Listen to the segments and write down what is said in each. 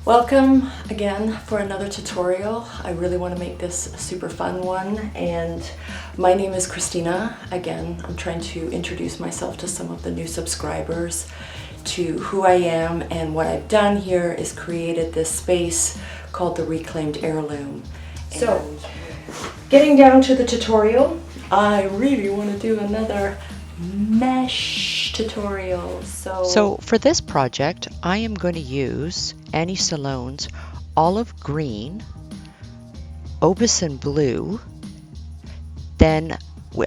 Welcome again for another tutorial. I really want to make this a super fun one, and my name is Christina. Again, I'm trying to introduce myself to some of the new subscribers to who I am, and what I've done here is created this space called the Reclaimed Heirloom. So, getting down to the tutorial, I really want to do another mesh tutorial. So for this project, I am going to use Annie Sloan's olive green, Aubusson blue, then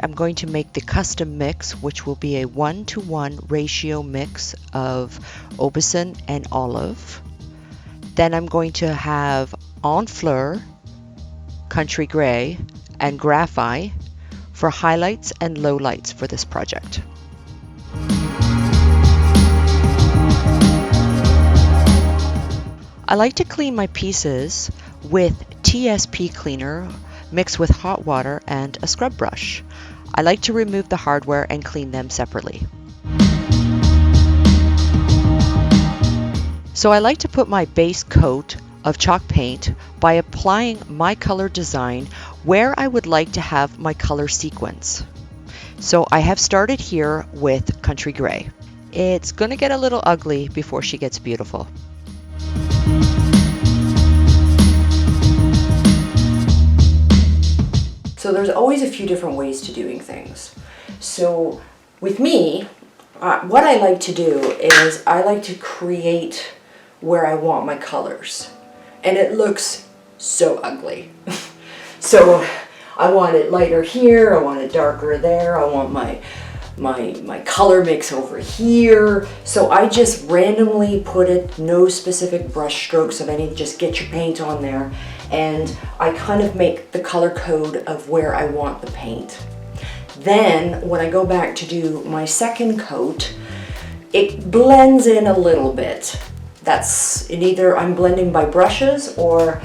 I'm going to make the custom mix, which will be a 1-to-1 ratio mix of Aubusson and olive. Then I'm going to have Enfleur, Country Grey, and Graphite for highlights and lowlights for this project. I like to clean my pieces with TSP cleaner mixed with hot water and a scrub brush. I like to remove the hardware and clean them separately. So I like to put my base coat of chalk paint by applying my color design where I would like to have my color sequence. So I have started here with Country Grey. It's going to get a little ugly before she gets beautiful. So there's always a few different ways to doing things. So with me, what I like to do is I like to create where I want my colors. And it looks so ugly. So I want it lighter here, I want it darker there, I want my color mix over here. So I just randomly put it, no specific brush strokes of any, just get your paint on there. And I kind of make the color code of where I want the paint. Then when I go back to do my second coat, it blends in a little bit. That's in either I'm blending by brushes or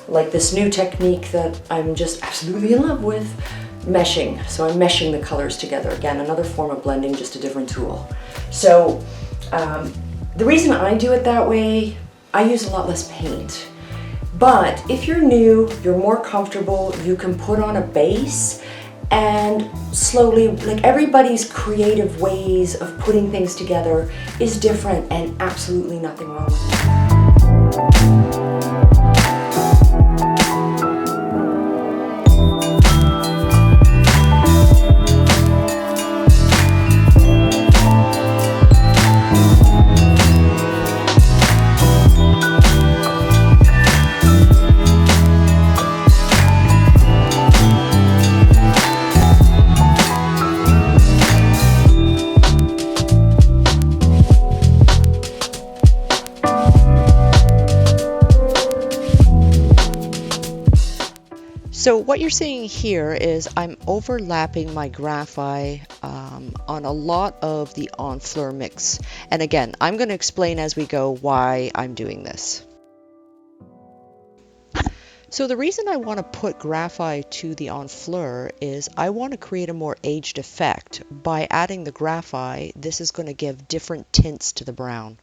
like this new technique that I'm just absolutely in love with, meshing. So I'm meshing the colors together. Again, another form of blending, just a different tool. So the reason I do it that way, I use a lot less paint. But if you're new, you're more comfortable, you can put on a base and slowly, like everybody's creative ways of putting things together is different, and absolutely nothing wrong with that. So what you're seeing here is I'm overlapping my graphite on a lot of the Enfleur mix. And again, I'm going to explain as we go why I'm doing this. So the reason I want to put graphite to the Enfleur is I want to create a more aged effect. By adding the graphite, this is going to give different tints to the brown.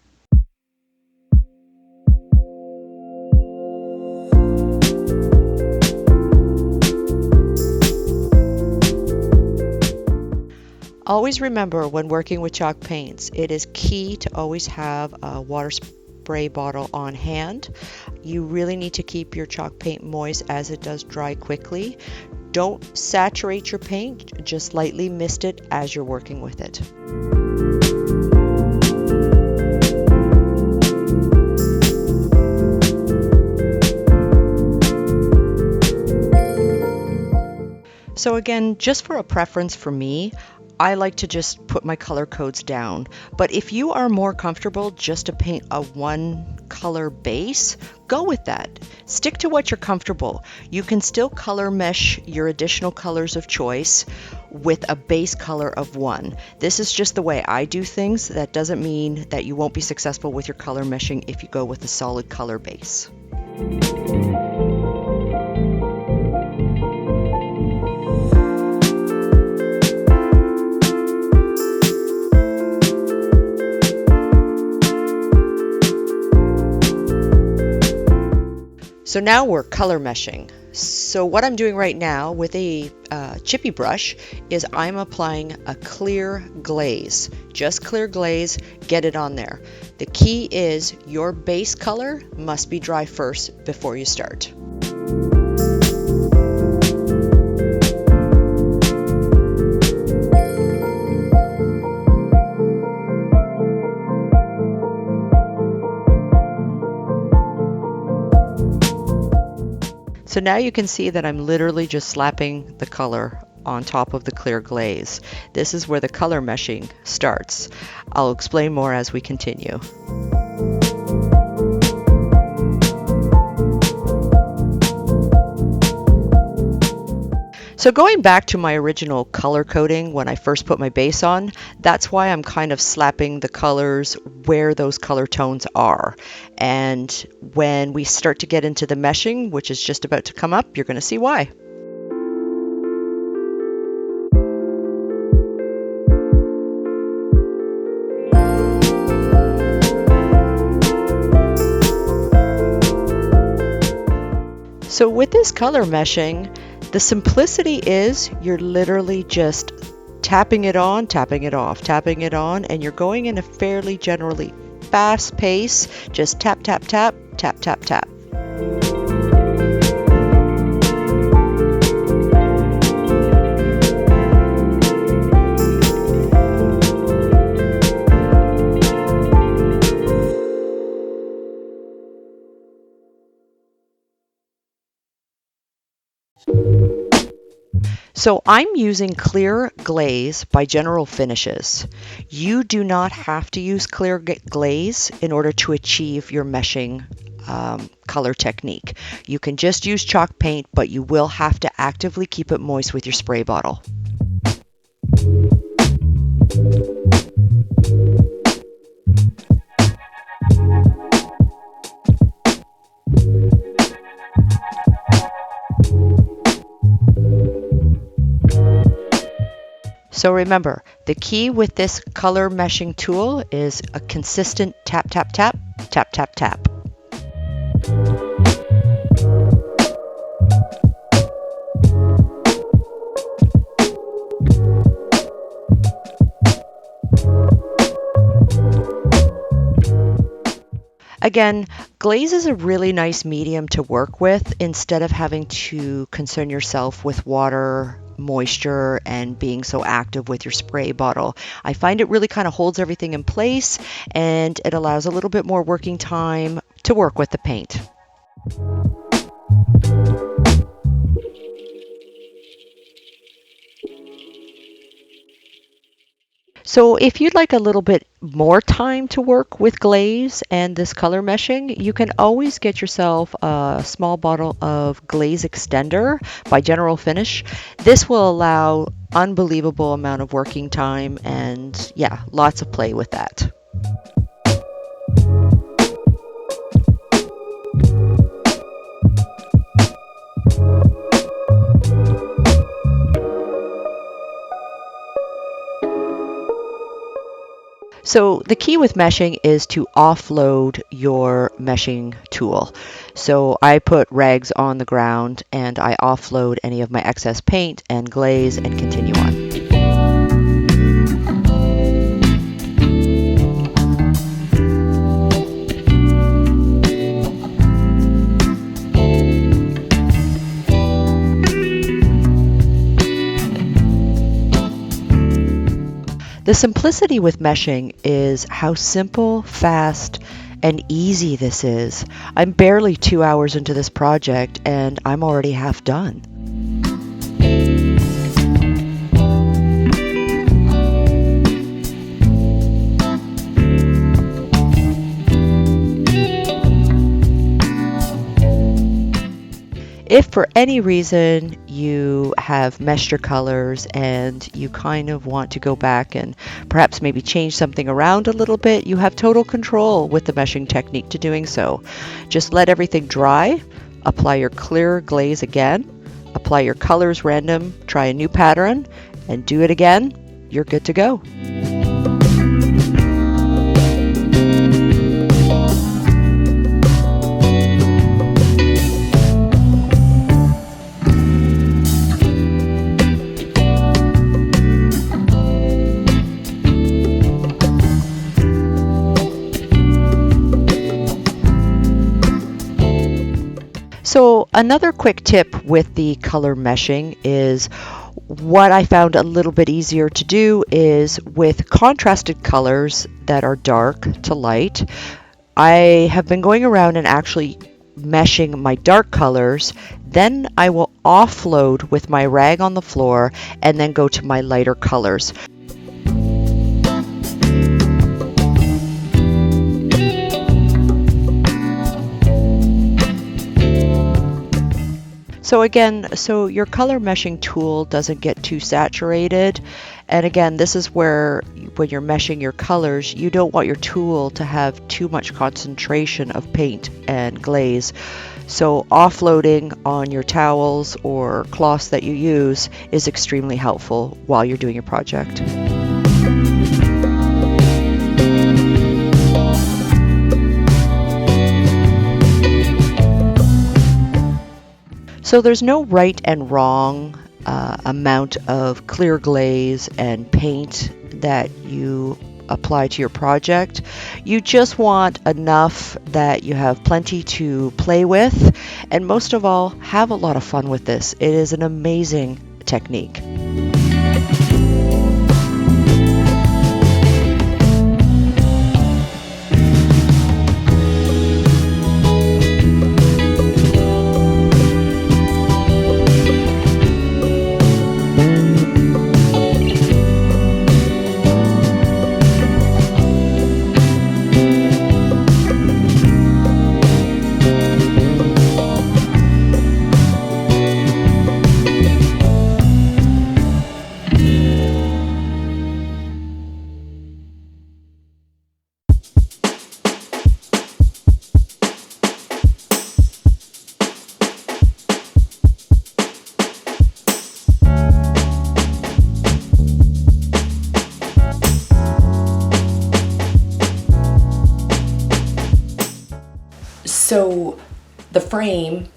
Always remember when working with chalk paints, it is key to always have a water spray bottle on hand. You really need to keep your chalk paint moist as it does dry quickly. Don't saturate your paint, just lightly mist it as you're working with it. So again, just for a preference for me, I like to just put my color codes down, but if you are more comfortable just to paint a one color base, go with that. Stick to what you're comfortable. You can still color mesh your additional colors of choice with a base color of one. This is just the way I do things. That doesn't mean that you won't be successful with your color meshing if you go with a solid color base. So now we're color meshing. So what I'm doing right now with a chippy brush is I'm applying a clear glaze. Just clear glaze, get it on there. The key is your base color must be dry first before you start. So now you can see that I'm literally just slapping the color on top of the clear glaze. This is where the color meshing starts. I'll explain more as we continue. So going back to my original color coding when I first put my base on, that's why I'm kind of slapping the colors where those color tones are. And when we start to get into the meshing, which is just about to come up, you're going to see why. So with this color meshing, the simplicity is you're literally just tapping it on, tapping it off, tapping it on, and you're going in a fairly generally fast pace. Just tap, tap, tap, tap, tap, tap. So I'm using clear glaze by General Finishes. You do not have to use clear glaze in order to achieve your meshing color technique. You can just use chalk paint, but you will have to actively keep it moist with your spray bottle. So remember, the key with this color meshing tool is a consistent tap, tap, tap, tap, tap, tap. Again, glaze is a really nice medium to work with instead of having to concern yourself with water, moisture, and being so active with your spray bottle. I find it really kind of holds everything in place, and it allows a little bit more working time to work with the paint. So if you'd like a little bit more time to work with glaze and this color meshing, you can always get yourself a small bottle of glaze extender by General Finish. This will allow unbelievable amount of working time and yeah, lots of play with that. So the key with meshing is to offload your meshing tool. So I put rags on the ground and I offload any of my excess paint and glaze and continue on. The simplicity with meshing is how simple, fast, and easy this is. I'm barely 2 hours into this project and I'm already half done. If for any reason you have meshed your colors and you kind of want to go back and perhaps maybe change something around a little bit, you have total control with the meshing technique to doing so. Just let everything dry, apply your clear glaze again, apply your colors random, try a new pattern, and do it again. You're good to go. So another quick tip with the color meshing is what I found a little bit easier to do is with contrasted colors that are dark to light. I have been going around and actually meshing my dark colors, then I will offload with my rag on the floor and then go to my lighter colors. So again, so your color meshing tool doesn't get too saturated. And again, this is where when you're meshing your colors, you don't want your tool to have too much concentration of paint and glaze. So offloading on your towels or cloths that you use is extremely helpful while you're doing your project. So there's no right and wrong amount of clear glaze and paint that you apply to your project. You just want enough that you have plenty to play with, and most of all, have a lot of fun with this. It is an amazing technique. So the frame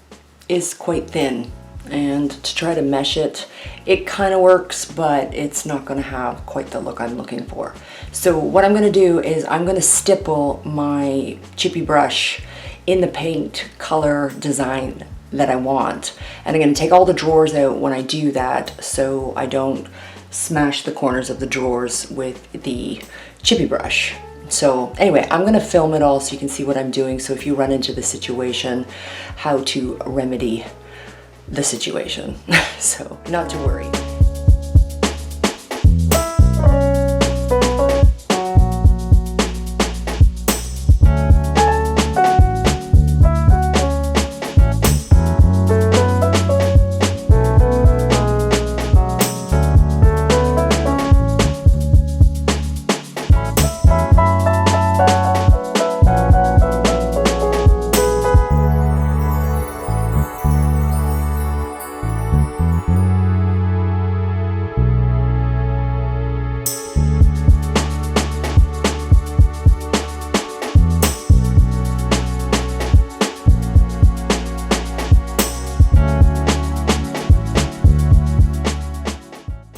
is quite thin, and to try to mesh it, it kind of works, but it's not going to have quite the look I'm looking for. So what I'm going to do is I'm going to stipple my chippy brush in the paint color design that I want, and I'm going to take all the drawers out when I do that so I don't smash the corners of the drawers with the chippy brush. So anyway, I'm going to film it all so you can see what I'm doing, so if you run into the situation, how to remedy the situation. So not to worry.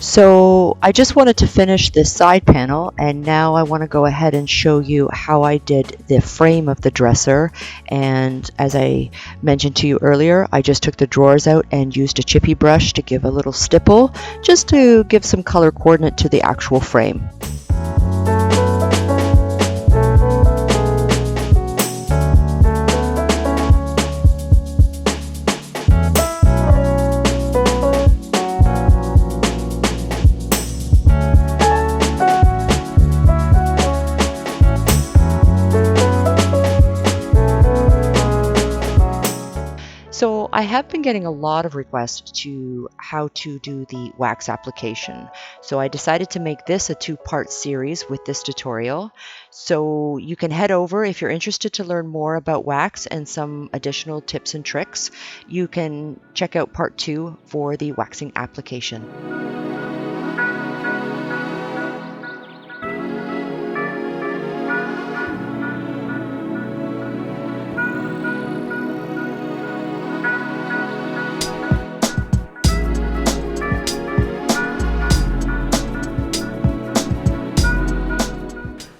So I just wanted to finish this side panel, and now I want to go ahead and show you how I did the frame of the dresser. And as I mentioned to you earlier, I just took the drawers out and used a chippy brush to give a little stipple, just to give some color coordinate to the actual frame. So I have been getting a lot of requests to how to do the wax application. So I decided to make this a two-part series with this tutorial. So you can head over if you're interested to learn more about wax and some additional tips and tricks. You can check out part 2 for the waxing application.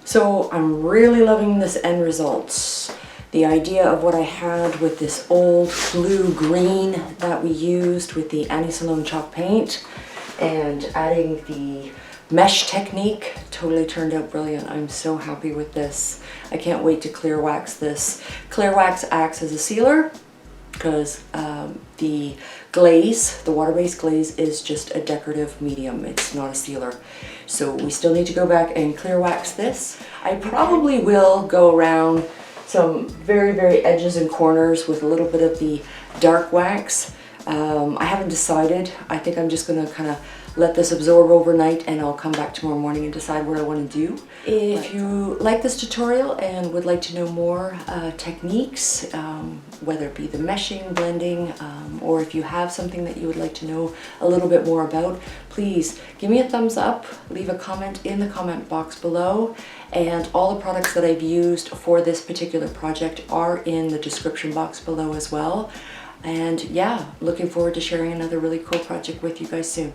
So I'm really loving this end results. the idea of what I had with this old blue-green that we used with the Annie Sloan Chalk Paint and adding the mesh technique totally turned out brilliant. I'm so happy with this. I can't wait to clear wax this. Clear wax acts as a sealer because the glaze, the water-based glaze, is just a decorative medium. It's not a sealer. So we still need to go back and clear wax this. I probably will go around some very, very edges and corners with a little bit of the dark wax. I haven't decided. I think I'm just gonna kind of let this absorb overnight and I'll come back tomorrow morning and decide what I want to do. If you like this tutorial and would like to know more techniques, whether it be the meshing, blending, or if you have something that you would like to know a little bit more about, please give me a thumbs up, leave a comment in the comment box below, and all the products that I've used for this particular project are in the description box below as well. And yeah, looking forward to sharing another really cool project with you guys soon.